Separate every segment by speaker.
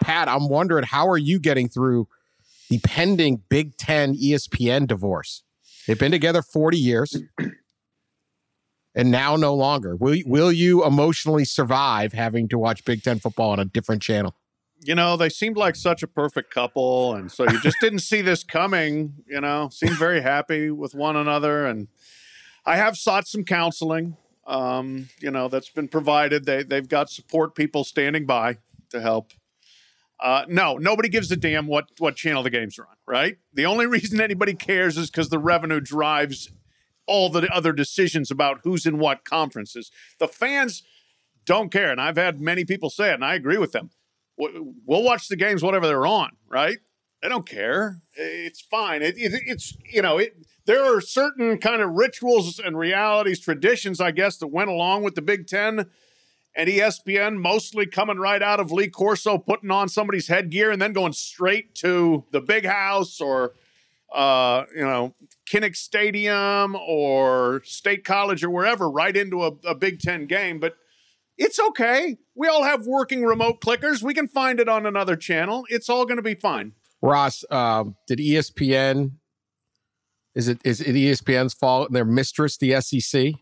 Speaker 1: Pat, I'm wondering, how are you getting through the pending Big Ten ESPN divorce? They've been together 40 years and now no longer. Will you emotionally survive having to watch Big Ten football on a different channel?
Speaker 2: You know, they seemed like such a perfect couple, and so you just didn't see this coming, you know, seemed very happy with one another. And I have sought some counseling, you know, that's been provided. They've got support people standing by to help. No, nobody gives a damn what channel the games are on, right? The only reason anybody cares is because the revenue drives all the other decisions about who's in what conferences. The fans don't care, and I've had many people say it, and I agree with them. We'll watch the games whatever they're on, right? They don't care. It's fine. It's you know, there are certain kind of rituals and realities, traditions, I guess, that went along with the Big Ten and ESPN, mostly coming right out of Lee Corso, putting on somebody's headgear and then going straight to the Big House or, you know, Kinnick Stadium or State College or wherever, right into a Big Ten game. But it's okay. We all have working remote clickers. We can find it on another channel. It's all going to be fine.
Speaker 1: Ross, did ESPN, is it ESPN's fault and their mistress, the SEC?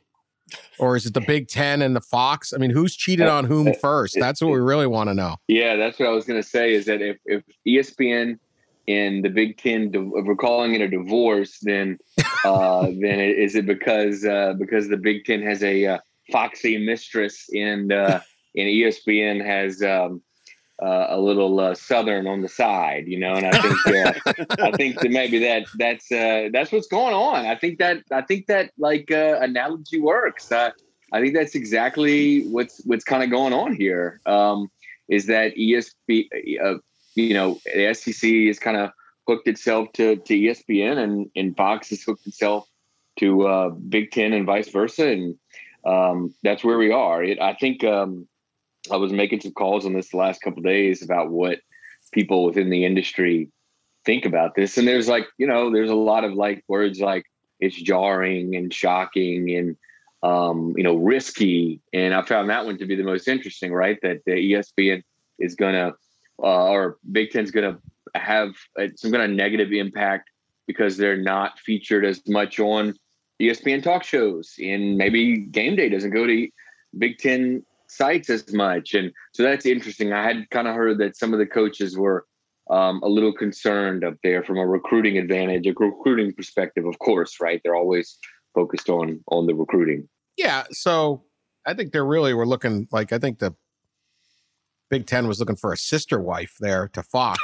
Speaker 1: Or is it the Big Ten and the Fox? I mean, who's cheated on whom first? That's what we really want to know.
Speaker 3: Yeah, that's what I was going to say, is that if ESPN and the Big Ten, if we're calling it a divorce, then is it because the Big Ten has a foxy mistress and ESPN has a little Southern on the side, you know? And I think that maybe that's what's going on. I think that like analogy works. I think that's exactly what's kind of going on here. Is that ESPN, you know, the SEC has kind of hooked itself to ESPN, and Fox has hooked itself to Big Ten and vice versa. And that's where we are. I think I was making some calls on this the last couple of days about what people within the industry think about this. And there's like, you know, there's a lot of like words like it's jarring and shocking and, you know, risky. And I found that one to be the most interesting, right? That the ESPN is going to, or Big Ten's going to have some kind of negative impact because they're not featured as much on ESPN talk shows, and maybe game day doesn't go to Big Ten sites as much. And so that's interesting. I had kind of heard that some of the coaches were a little concerned up there from a recruiting advantage, a recruiting perspective, of course, right? They're always focused on the recruiting. Yeah.
Speaker 1: So I think they really were looking like, I think the Big Ten was looking for a sister wife there to Fox.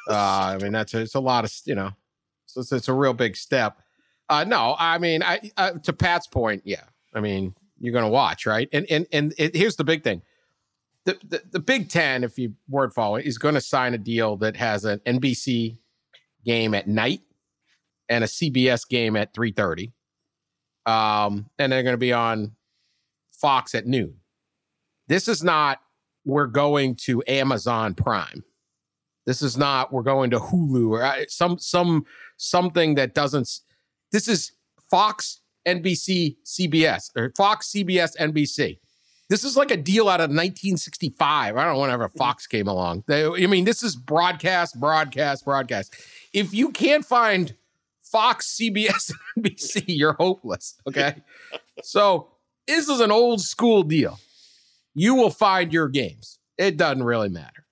Speaker 1: I mean, it's a lot of, you know, so it's a real big step. No, I mean, to Pat's point, yeah. I mean, you're going to watch, right? And here's the big thing. The Big Ten, if you weren't following, is going to sign a deal that has an NBC game at night and a CBS game at 3:30. And they're going to be on Fox at noon. This is not, we're going to Amazon Prime. This is not, we're going to Hulu or something that doesn't. This is Fox, NBC, CBS, or Fox, CBS, NBC. This is like a deal out of 1965. I don't know, whenever Fox came along. I mean, this is broadcast. If you can't find Fox, CBS, and NBC, you're hopeless, okay? So this is an old school deal. You will find your games. It doesn't really matter.